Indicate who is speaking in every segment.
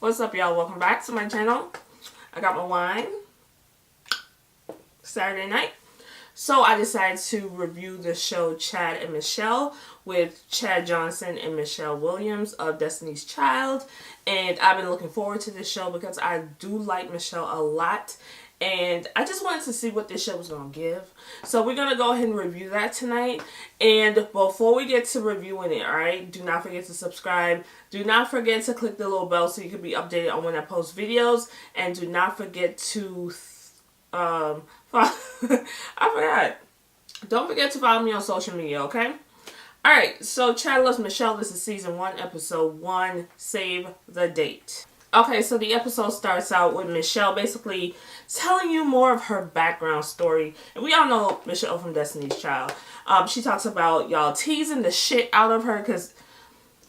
Speaker 1: What's up, y'all? Welcome back to my channel. I got my wine. Saturday night. So I decided to review the show Chad and Michelle with Chad Johnson and Michelle Williams of Destiny's Child. And I've been looking forward to this show because I do like Michelle a lot. And I just wanted to see what this show was going to give. So we're going to go ahead and review that tonight. And before we get to reviewing it, alright, do not forget to subscribe. Do not forget to click the little bell so you can be updated on when I post videos. And do not forget to... I forgot. Don't forget to follow me on social media, okay? Alright, so Chad Loves Michelle. This is season 1, episode 1, Save the Date. Okay, so the episode starts out with Michelle basically telling you more of her background story. And we all know Michelle from Destiny's Child. She talks about y'all teasing the shit out of her because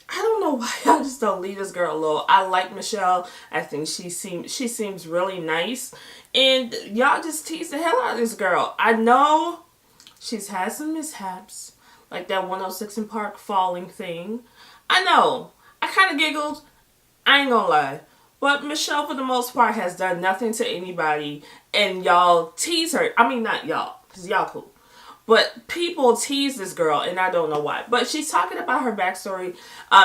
Speaker 1: I don't know why y'all just don't leave this girl alone. I like Michelle. I think she seems really nice. And y'all just tease the hell out of this girl. I know she's had some mishaps. Like that 106 in Park falling thing. I know. I kind of giggled. I ain't gonna lie. But Michelle, for the most part, has done nothing to anybody. And y'all tease her. I mean, not y'all. Because y'all cool. But people tease this girl, and I don't know why. But she's talking about her backstory.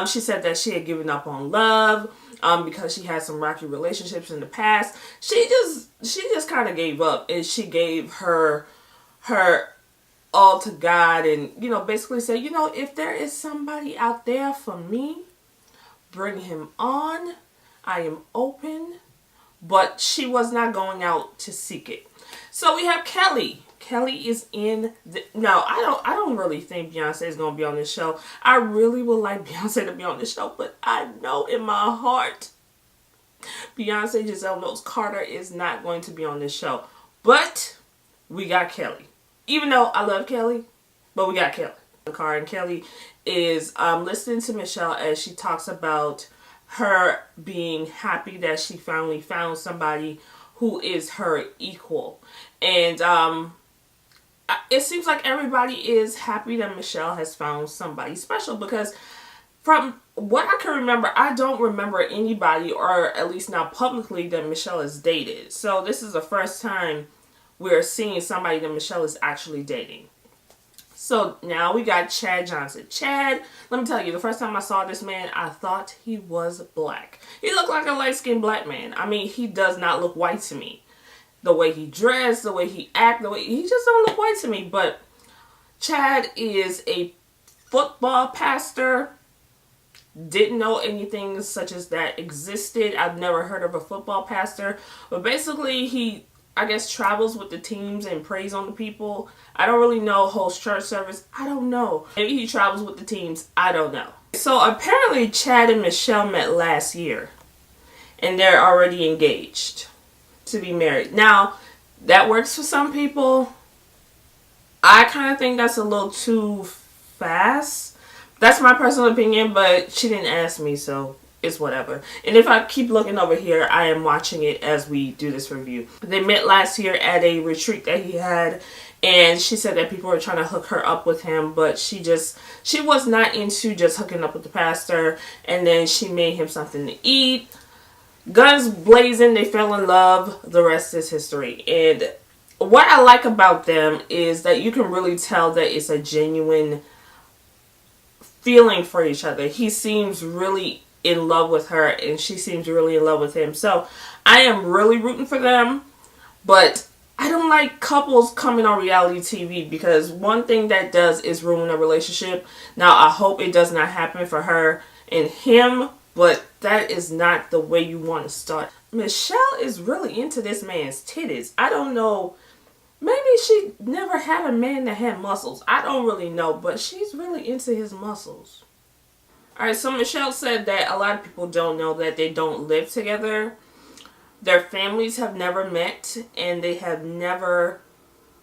Speaker 1: She said that she had given up on love because she had some rocky relationships in the past. She just kind of gave up, and she gave her all to God, and basically said, if there is somebody out there for me, bring him on. I am open. But she was not going out to seek it. So we have Kelly. Kelly is in the... No, I don't really think Beyonce is going to be on this show. I really would like Beyonce to be on this show, but I know in my heart Beyonce Giselle Knowles Carter is not going to be on this show. But we got Kelly. Even though I love Kelly, but we got Kelly. The car, and Kelly is listening to Michelle as she talks about her being happy that she finally found somebody who is her equal. And it seems like everybody is happy that Michelle has found somebody special, because from what I can remember, I don't remember anybody, or at least not publicly, that Michelle has dated. So this is the first time we're seeing somebody that Michelle is actually dating. So now we got Chad Johnson. Chad, let me tell you, the first time I saw this man, I thought he was black. He looked like a light-skinned black man. I mean, he does not look white to me. The way he dressed, the way he acted, he just don't look white to me. But Chad is a football pastor. Didn't know anything such as that existed. I've never heard of a football pastor. But basically, he, I guess, travels with the teams and prays on the people. I don't really know. Hosts church service. I don't know. Maybe he travels with the teams. I don't know. So apparently Chad and Michelle met last year. And they're already engaged to be married. Now, that works for some people. I kind of think that's a little too fast. That's my personal opinion, but she didn't ask me, so it's whatever. And if I keep looking over here, I am watching it as we do this review. They met last year at a retreat that he had, and she said that people were trying to hook her up with him, but she was not into just hooking up with the pastor. And then she made him something to eat. Guns blazing, they fell in love. The rest is history. And what I like about them is that you can really tell that it's a genuine feeling for each other. He seems really in love with her, and she seems really in love with him. So I am really rooting for them. But I don't like couples coming on reality TV, because one thing that does is ruin a relationship. Now, I hope it does not happen for her and him, but that is not the way you want to start. Michelle is really into this man's titties. I don't know. Maybe she never had a man that had muscles. I don't really know, but she's really into his muscles. Alright, so Michelle said that a lot of people don't know that they don't live together. Their families have never met, and they have never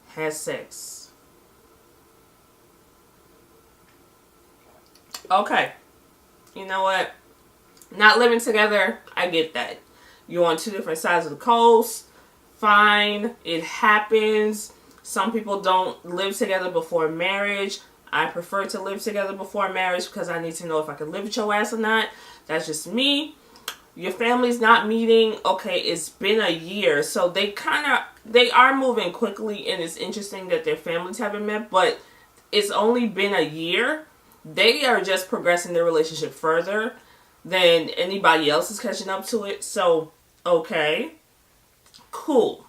Speaker 1: had sex. Okay. You know what? Not living together, I get that. You're on two different sides of the coast. Fine. It happens. Some people don't live together before marriage. I prefer to live together before marriage because I need to know if I can live with your ass or not. That's just me. Your family's not meeting. Okay, it's been a year. So they are moving quickly, and it's interesting that their families haven't met, but it's only been a year. They are just progressing their relationship further than anybody else is catching up to it. So, okay, cool.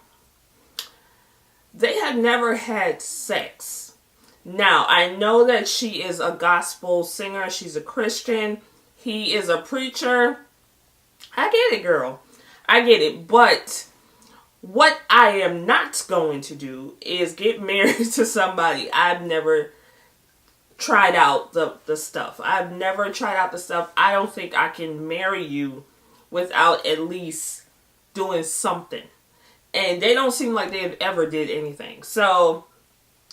Speaker 1: They have never had sex. Now, I know that she is a gospel singer. She's a Christian. He is a preacher. I get it, girl. I get it. But what I am not going to do is get married to somebody I've never tried out the stuff. I've never tried out the stuff. I don't think I can marry you without at least doing something. And they don't seem like they've ever did anything. So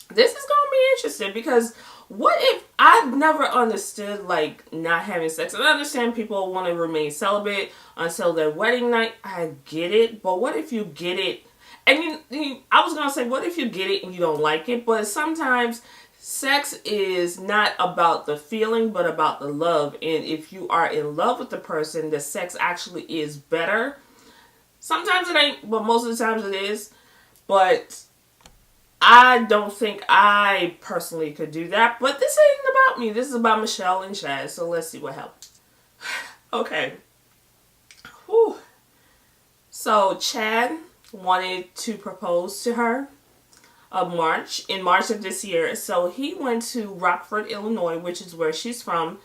Speaker 1: this is going to be interesting, because what if I've never understood like not having sex? And I understand people want to remain celibate until their wedding night. I get it. But what if you get it and I was going to say, what if you get it and you don't like it? But sometimes sex is not about the feeling, but about the love. And if you are in love with the person, the sex actually is better. Sometimes it ain't, but most of the times it is. But I don't think I personally could do that. But this ain't about me. This is about Michelle and Chad. So let's see what happens. Okay. Whew. So Chad wanted to propose to her in March of this year. So he went to Rockford, Illinois, which is where she's from,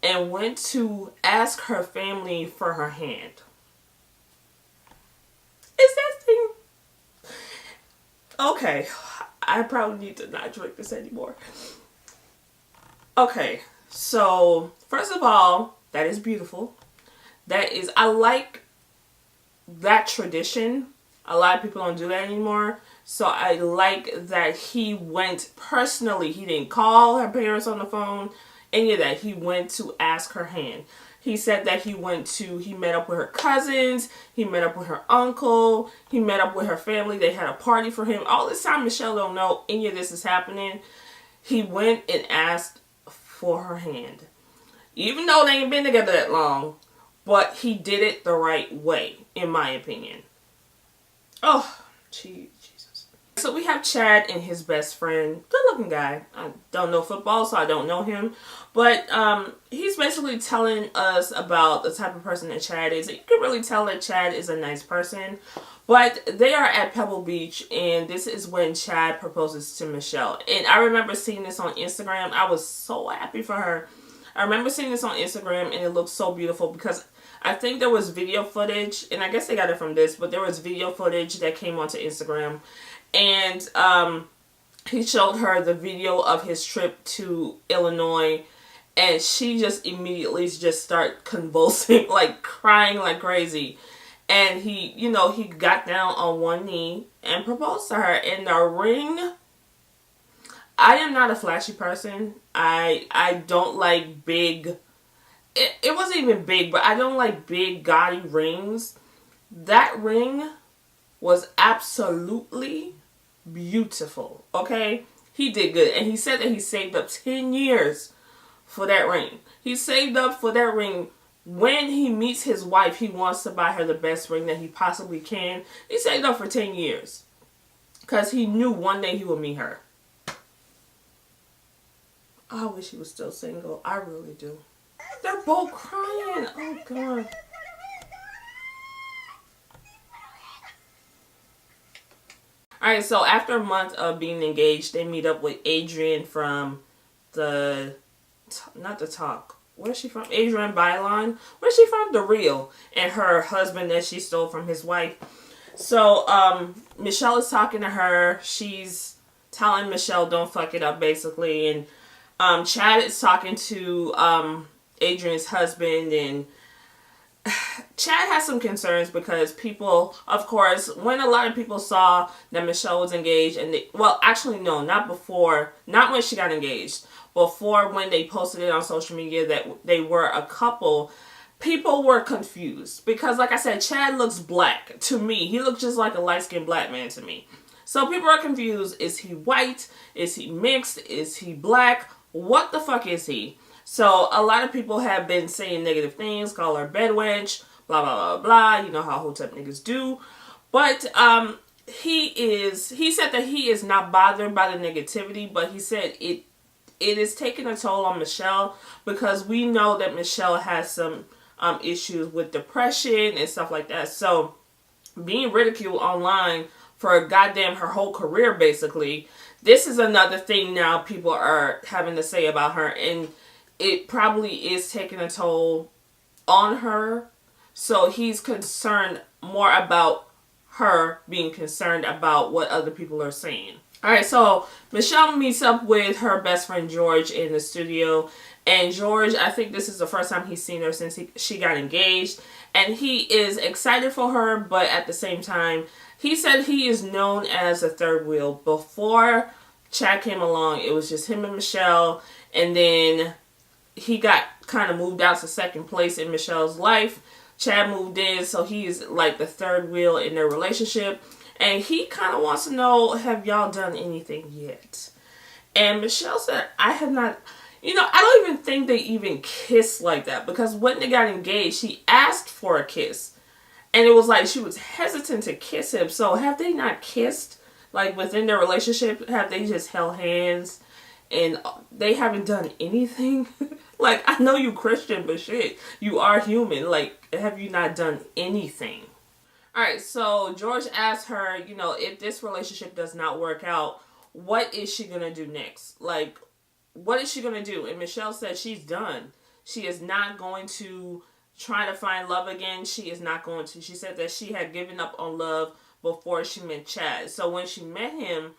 Speaker 1: and went to ask her family for her hand. Is that thing? Okay, I probably need to not drink this anymore. Okay, so first of all, that is beautiful. I like that tradition. A lot of people don't do that anymore. So I like that he went personally. He didn't call her parents on the phone, any of that. He went to ask her hand. He said that he met up with her cousins, he met up with her uncle, he met up with her family, they had a party for him. All this time, Michelle don't know any of this is happening. He went and asked for her hand. Even though they ain't been together that long, but he did it the right way, in my opinion. Oh, Jesus. So we have Chad and his best friend, good looking guy. I don't know football, so I don't know him. But he's basically telling us about the type of person that Chad is. You can really tell that Chad is a nice person. But they are at Pebble Beach, and this is when Chad proposes to Michelle. And I remember seeing this on Instagram. I was so happy for her. I remember seeing this on Instagram, and it looked so beautiful because I think there was video footage, and I guess they got it from this, but there was video footage that came onto Instagram. And he showed her the video of his trip to Illinois, and she just immediately just started convulsing, like crying like crazy. And he got down on one knee and proposed to her. And the ring, I am not a flashy person. I don't like big, it wasn't even big, but I don't like big gaudy rings. That ring was absolutely beautiful, okay? He did good. And he said that he saved up 10 years for that ring. He saved up for that ring. When he meets his wife, he wants to buy her the best ring that he possibly can. He saved up for 10 years. Because he knew one day he would meet her. I wish he was still single. I really do. They're both crying. Oh, God. Alright, so after a month of being engaged, they meet up with Adrienne from not the Talk. Where's she from? Adrienne Bailon. Where's she from? The Real. And her husband that she stole from his wife. So, Michelle is talking to her. She's telling Michelle don't fuck it up, basically. And Chad is talking to Adrienne's husband, and Chad has some concerns because people, of course, when a lot of people saw that Michelle was engaged, and actually no, not when she got engaged, before when they posted it on social media that they were a couple, people were confused because, like I said, Chad looks black to me. He looks just like a light-skinned black man to me. So people are confused. Is he white? Is he mixed? Is he black? What the fuck is he? So a lot of people have been saying negative things, call her bed wench, blah, blah, blah, blah. You know how Hotep niggas do. But, he said that he is not bothered by the negativity, but he said it is taking a toll on Michelle, because we know that Michelle has some issues with depression and stuff like that. So being ridiculed online for goddamn her whole career, basically, this is another thing now people are having to say about her, and it probably is taking a toll on her. So he's concerned more about her being concerned about what other people are saying. Alright, so Michelle meets up with her best friend George in the studio. And George, I think this is the first time he's seen her since she got engaged. And he is excited for her, but at the same time, he said he is known as a third wheel. Before Chad came along, it was just him and Michelle. And then he got kind of moved out to second place in Michelle's life. Chad moved in, so he's like the third wheel in their relationship. And he kind of wants to know, have y'all done anything yet? And Michelle said, I have not. You know, I don't even think they even kissed like that. Because when they got engaged, she asked for a kiss. And it was like she was hesitant to kiss him. So have they not kissed? Like within their relationship, have they just held hands? And they haven't done anything? Like, I know you Christian, but shit, you are human. Like, have you not done anything? Alright, so George asked her, you know, if this relationship does not work out, what is she going to do next? Like, what is she going to do? And Michelle said she's done. She is not going to try to find love again. She is not going to. She said that she had given up on love before she met Chad. So when she met him,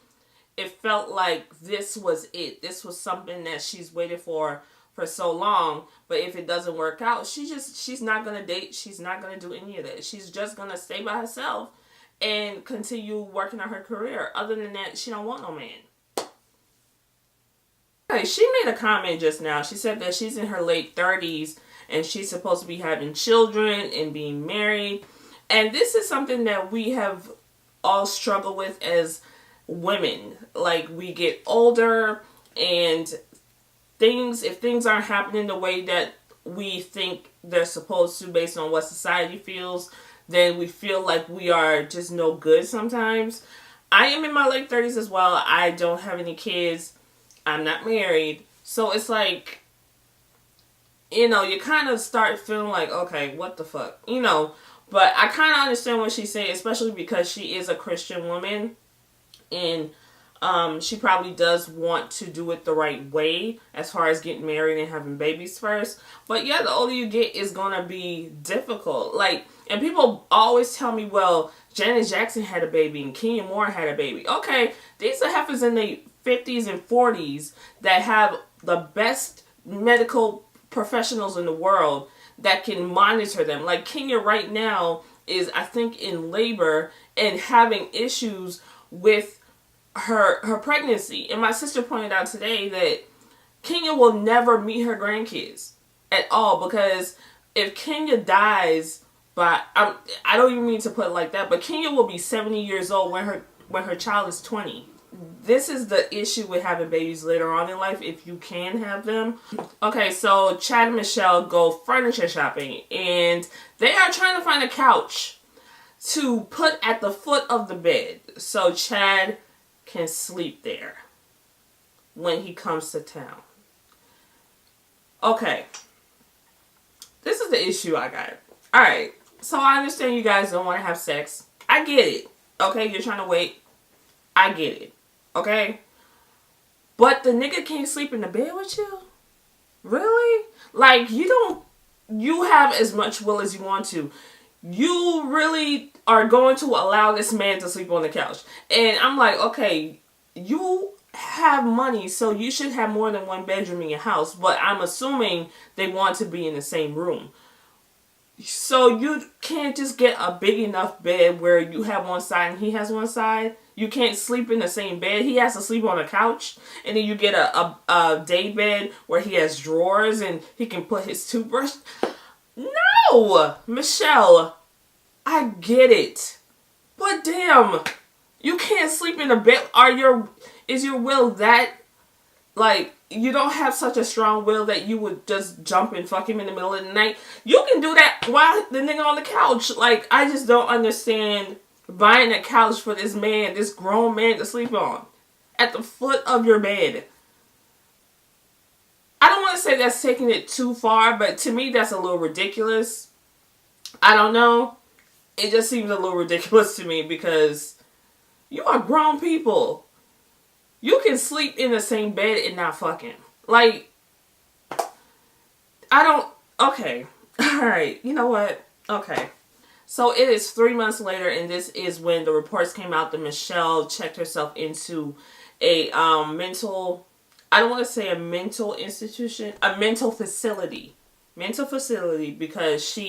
Speaker 1: it felt like this was it. This was something that she's waited for so long. But if it doesn't work out, she's not going to date. She's not going to do any of that. She's just going to stay by herself and continue working on her career. Other than that, she don't want no man. Okay, she made a comment just now. She said that she's in her late 30s and she's supposed to be having children and being married. And this is something that we have all struggled with as women. Like, we get older and if things aren't happening the way that we think they're supposed to based on what society feels, then we feel like we are just no good sometimes. I am in my late 30s as well. I don't have any kids. I'm not married. So it's like, you know, you kind of start feeling like, okay, what the fuck? You know, but I kind of understand what she's saying, especially because she is a Christian woman. And she probably does want to do it the right way as far as getting married and having babies first. But yeah, the older you get, it's going to be difficult. Like, and people always tell me, well, Janet Jackson had a baby and Kenya Moore had a baby. Okay, these are heifers in their 50s and 40s that have the best medical professionals in the world that can monitor them. Like Kenya right now is, I think, in labor and having issues with her pregnancy. And my sister pointed out today that Kenya will never meet her grandkids at all, because if Kenya dies by, I don't even mean to put it like that, but Kenya will be 70 years old when her child is 20. This is the issue with having babies later on in life, if you can have them. Okay, so Chad and Michelle go furniture shopping, and they are trying to find a couch to put at the foot of the bed so Chad can sleep there when he comes to town. Okay, this is the issue I got. Alright, so I understand you guys don't want to have sex. I get it. Okay, you're trying to wait. I get it. Okay? But the nigga can't sleep in the bed with you? Really? Like, you have as much will as you want to. You really are going to allow this man to sleep on the couch. And I'm like, okay, you have money, so you should have more than one bedroom in your house. But I'm assuming they want to be in the same room. So you can't just get a big enough bed where you have one side and he has one side. You can't sleep in the same bed. He has to sleep on a couch. And then you get a day bed where he has drawers and he can put his toothbrush. No! Michelle, I get it. But damn, you can't sleep in a bed. Is your will that, Like, you don't have such a strong will that you would just jump and fuck him in the middle of the night. You can do that while the nigga on the couch. Like, I just don't understand buying a couch for this man, this grown man to sleep on. At the foot of your bed. I don't want to say that's taking it too far, but to me that's a little ridiculous. I don't know. It just seems a little ridiculous to me because you are grown people. You can sleep in the same bed and not fucking. Like, I don't... Okay. Alright. You know what? Okay. So it is 3 months later, and this is when the reports came out that Michelle checked herself into a mental... I don't want to say a mental institution. A mental facility. Mental facility because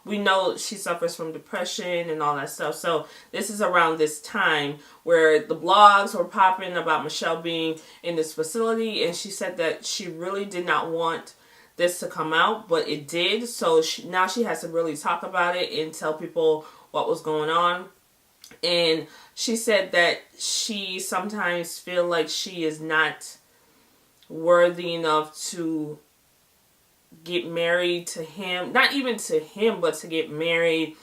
Speaker 1: we know she suffers from depression and all that stuff. So this is around this time where the blogs were popping about Michelle being in this facility. And she said that she really did not want this to come out, but it did. So now she has to really talk about it and tell people what was going on. And she said that she sometimes feels like she is not worthy enough to get married to him. Not even to him, but to get married.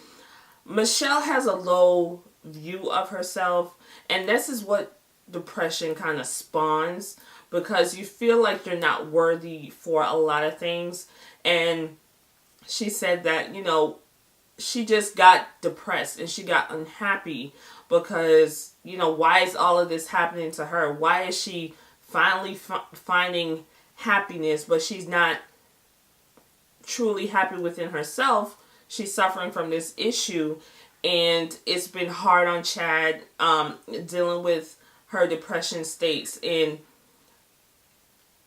Speaker 1: Michelle has a low view of herself, and this is what depression kind of spawns, because you feel like you're not worthy for a lot of things. And she said that, you know, she just got depressed and she got unhappy because, you know, why is all of this happening to her? Why is she finally finding happiness, but she's not truly happy within herself? She's suffering from this issue, and it's been hard on Chad dealing with her depression states. And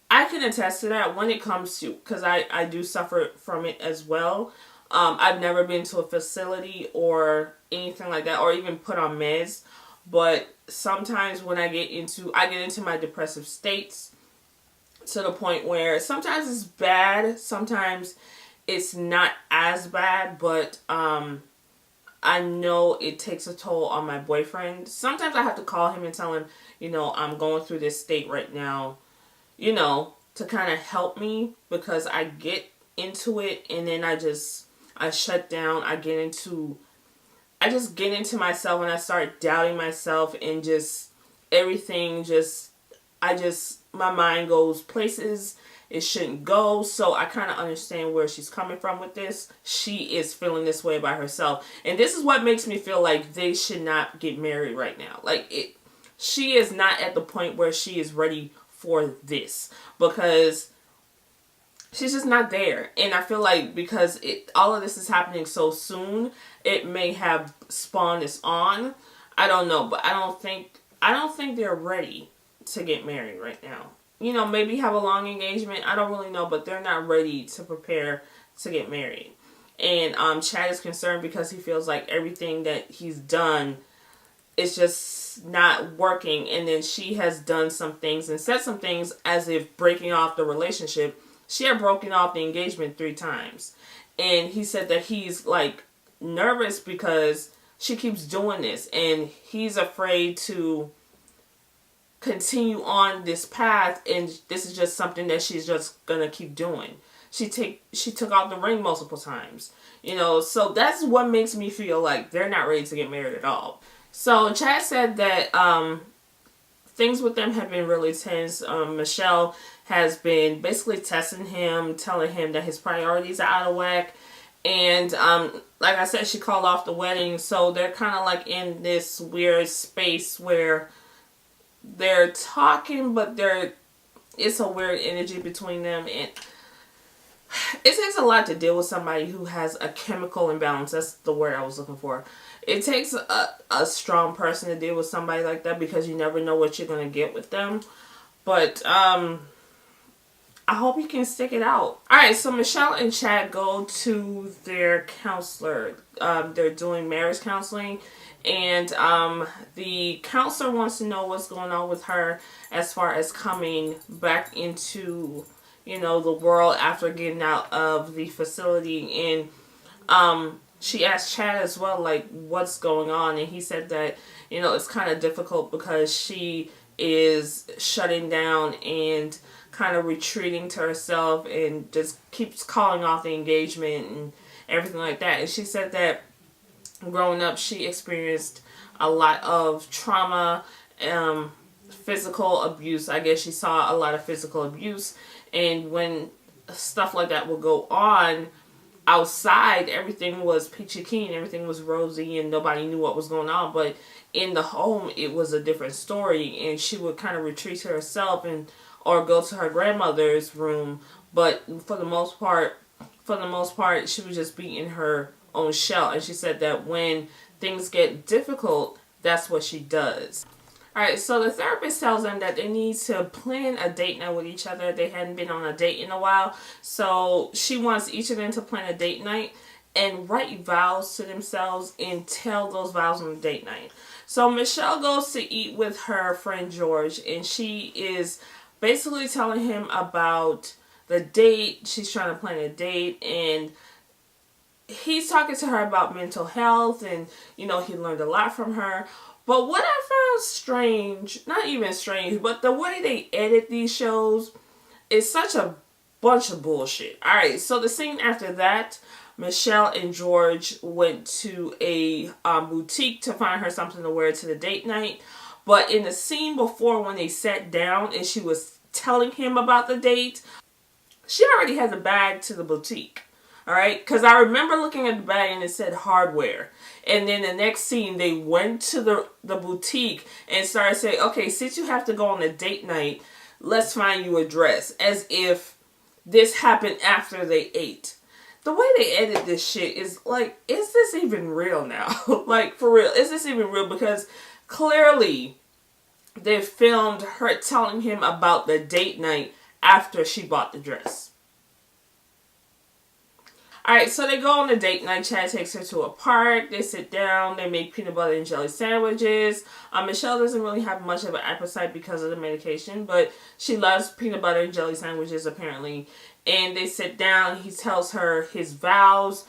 Speaker 1: I can attest to that when it comes to, because I do suffer from it as well. I've never been to a facility or anything like that, or even put on meds, but sometimes when I get into my depressive states to the point where sometimes it's bad, sometimes it's not as bad, but I know it takes a toll on my boyfriend. Sometimes I have to call him and tell him, you know, I'm going through this state right now, you know, to kind of help me, because I get into it and then I shut down. I just get into myself and I start doubting myself, and just everything my mind goes places it shouldn't go. So I kind of understand where she's coming from with this. She is feeling this way by herself. And this is what makes me feel like they should not get married right now. Like, she is not at the point where she is ready for this, because she's just not there. And I feel like because all of this is happening so soon, it may have spawned this on. I don't know, but I don't think they're ready to get married right now. You know, maybe have a long engagement. I don't really know, but they're not ready to prepare to get married. And Chad is concerned because he feels like everything that he's done is just not working. And then she has done some things and said some things as if breaking off the relationship. She had broken off the engagement 3 times. And he said that he's like nervous because she keeps doing this, and he's afraid to continue on this path, and this is just something that she's just gonna keep doing. She took out the ring multiple times, you know, so that's what makes me feel like they're not ready to get married at all. So Chad said that things with them have been really tense. Michelle has been basically testing him, telling him that his priorities are out of whack. And like I said, she called off the wedding. So they're kind of like in this weird space where they're talking, but it's a weird energy between them. And it takes a lot to deal with somebody who has a chemical imbalance. That's the word I was looking for. It takes a strong person to deal with somebody like that, because you never know what you're going to get with them. But I hope you can stick it out. Alright, so Michelle and Chad go to their counselor. They're doing marriage counseling. And the counselor wants to know what's going on with her as far as coming back into, you know, the world after getting out of the facility. And she asked Chad as well, like, what's going on. And he said that, you know, it's kind of difficult because she is shutting down and kind of retreating to herself and just keeps calling off the engagement and everything like that. And she said that growing up, she experienced a lot of trauma, physical abuse. I guess she saw a lot of physical abuse. And when stuff like that would go on outside, everything was peachy keen, everything was rosy, and nobody knew what was going on. But in the home, it was a different story. And she would kind of retreat to herself and or go to her grandmother's room. But for the most part, she would just be in her own shell. And she said that when things get difficult, that's what she does. Alright, so the therapist tells them that they need to plan a date night with each other. They hadn't been on a date in a while. So she wants each of them to plan a date night and write vows to themselves and tell those vows on the date night. So Michelle goes to eat with her friend George, and she is basically telling him about the date. She's trying to plan a date, and he's talking to her about mental health, and he learned a lot from her. But what I found strange, not even strange, but the way they edit these shows is such a bunch of bullshit. Alright, so the scene after that, Michelle and George went to a boutique to find her something to wear to the date night. But in the scene before, when they sat down and she was telling him about the date, she already had the bag to the boutique. Alright, because I remember looking at the bag and it said hardware. And then the next scene, they went to the boutique and started saying, okay, since you have to go on a date night, let's find you a dress. As if this happened after they ate. The way they edit this shit is like, is this even real now? Like, for real, is this even real? Because clearly they filmed her telling him about the date night after she bought the dress. Alright, so they go on a date night. Chad takes her to a park. They sit down. They make peanut butter and jelly sandwiches. Michelle doesn't really have much of an appetite because of the medication, but she loves peanut butter and jelly sandwiches apparently. And they sit down. He tells her his vows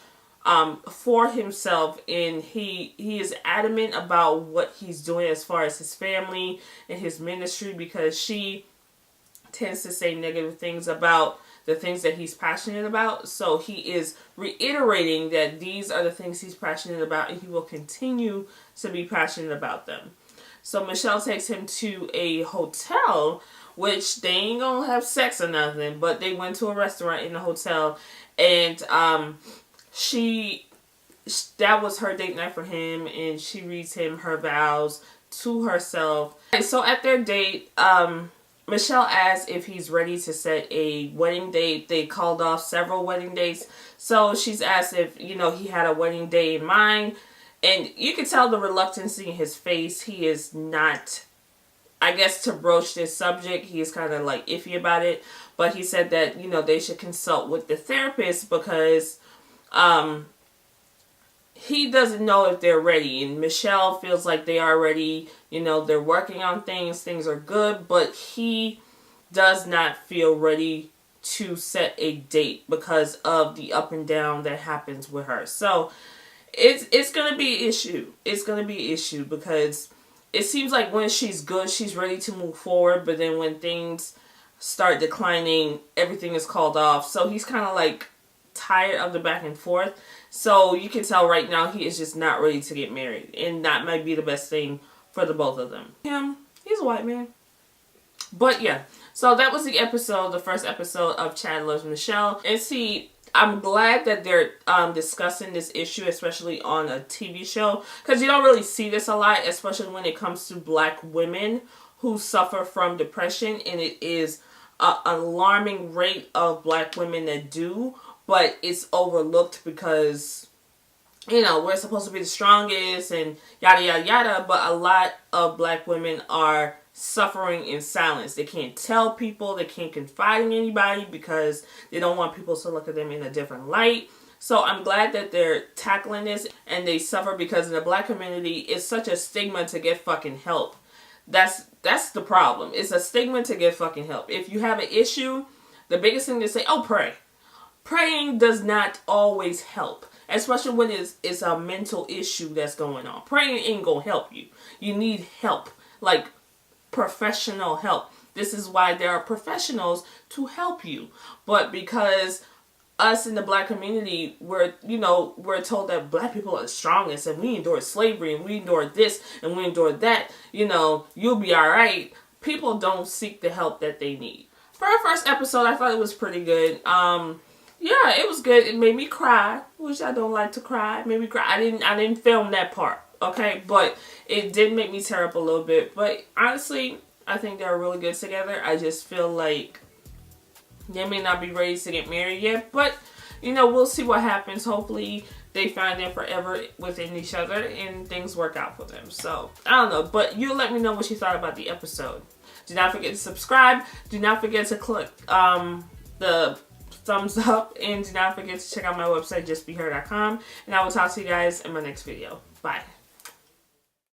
Speaker 1: for himself, and he is adamant about what he's doing as far as his family and his ministry, because she tends to say negative things about the things that he's passionate about. So he is reiterating that these are the things he's passionate about, and he will continue to be passionate about them. So Michelle takes him to a hotel, which they ain't gonna have sex or nothing, but they went to a restaurant in the hotel, and that was her date night for him, and she reads him her vows to herself. And so at their date, Michelle asks if he's ready to set a wedding date. They called off several wedding dates. So she's asked if, he had a wedding day in mind. And you can tell the reluctance in his face. He is not, I guess, to broach this subject. He is kind of like iffy about it. But he said that, they should consult with the therapist because he doesn't know if they're ready. And Michelle feels like they are ready. They're working on things. Things are good. But he does not feel ready to set a date because of the up and down that happens with her. So it's going to be an issue. It's going to be an issue because it seems like when she's good, she's ready to move forward. But then when things start declining, everything is called off. So he's kind of like tired of the back and forth. So you can tell right now he is just not ready to get married. And that might be the best thing for the both of them. He's a white man. But yeah, so that was the episode, the first episode of Chad Loves Michelle. And see, I'm glad that they're discussing this issue, especially on a TV show. Because you don't really see this a lot, especially when it comes to black women who suffer from depression. And it is an alarming rate of black women that do. But it's overlooked because, we're supposed to be the strongest and yada, yada, yada. But a lot of black women are suffering in silence. They can't tell people. They can't confide in anybody because they don't want people to look at them in a different light. So I'm glad that they're tackling this, and they suffer because in the black community, it's such a stigma to get fucking help. That's the problem. It's a stigma to get fucking help. If you have an issue, the biggest thing to say, oh, pray. Praying does not always help, especially when it's a mental issue that's going on. Praying ain't gonna help you. You need help. Like, professional help. This is why there are professionals to help you. But because us in the black community, we're told that black people are the strongest and we endured slavery and we endured this and we endured that, you'll be alright. People don't seek the help that they need. For our first episode, I thought it was pretty good. Yeah, it was good. It made me cry, which I don't like to cry. It made me cry. I didn't film that part, okay? But it did make me tear up a little bit. But honestly, I think they're really good together. I just feel like they may not be ready to get married yet, but we'll see what happens. Hopefully they find them forever within each other and things work out for them. So I don't know, but you let me know what you thought about the episode. Do not forget to subscribe. Do not forget to click the thumbs up, and do not forget to check out my website, justbeher.com, and I will talk to you guys in my next video. Bye.